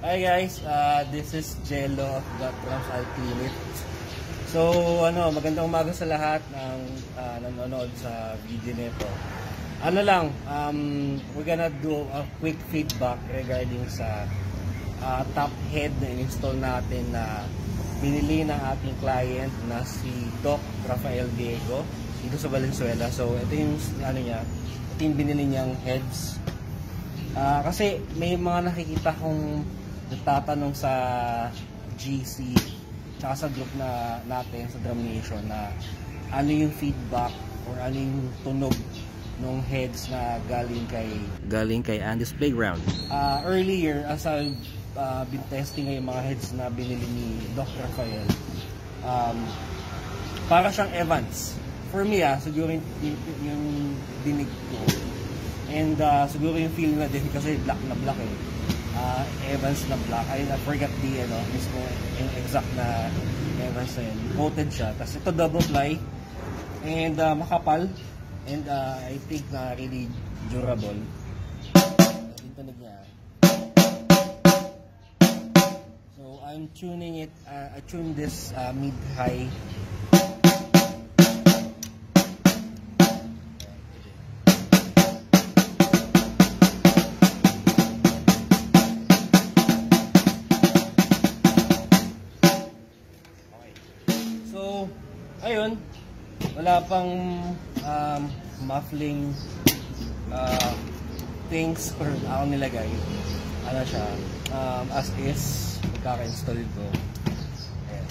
Hi guys, this is Jello of Got Drums I'll Clean It. So magandang umaga sa lahat ng nanonood sa video nito. We're gonna do a quick feedback regarding sa top head na install natin na binili ng ating client na si Doc Rafael Diego dito sa Valenzuela. So ito yung ito yung binili niyang heads. Kasi may mga nakikita kong nagtatanong sa GC tsaka sa group na natin sa Drum Nation na ano yung feedback or ano yung tunog ng heads na galing kay Andy's Playground. Earlier, as I've been testing yung mga heads na binili ni Doc Rafael, para siyang Evans. For me, siguro yung dinig ko. And siguro yung feel na din kasi black na black eh. Evans na black. I forgot mismo yung exact na Evans na yun. Coated siya. Tapos ito double ply. And makapal. And I think na really durable. Yung tunog niya. So I'm tuning it. I tune this mid-high. So, ayun, wala pang muffling things or ako nilagay. Ano siya, as is, magkaka-install ko. Ayan.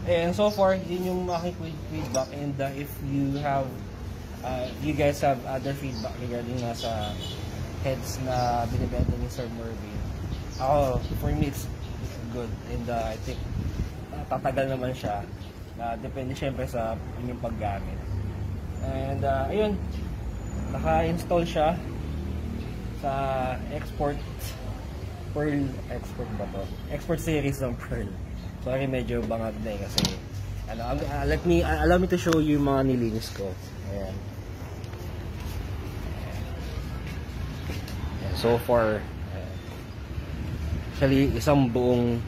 And so far, yun yung aking quick feedback. And if you guys have other feedback regarding sa heads na binibenta ni Sir Mervin, for me, it's good. And I think tatagal naman siya. Depende syempre sa inyong paggamit. And ayun, naka-install siya sa export series ng Pearl. Sorry, medyo bangag na kasi allow me to show you yung mga nilinis ko. Ayan. So far, actually isang buong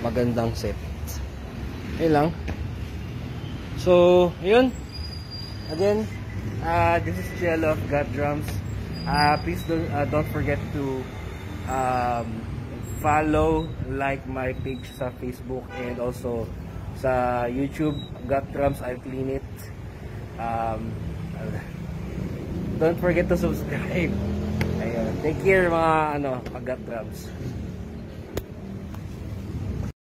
magandang set. Ayun lang. So, ayun. Again, this is Jello of Got Drums. Please don't forget to follow, like my page sa Facebook and also sa YouTube, Got Drums I'll Clean It. Don't forget to subscribe. Ayun. Take care mga Got Drums.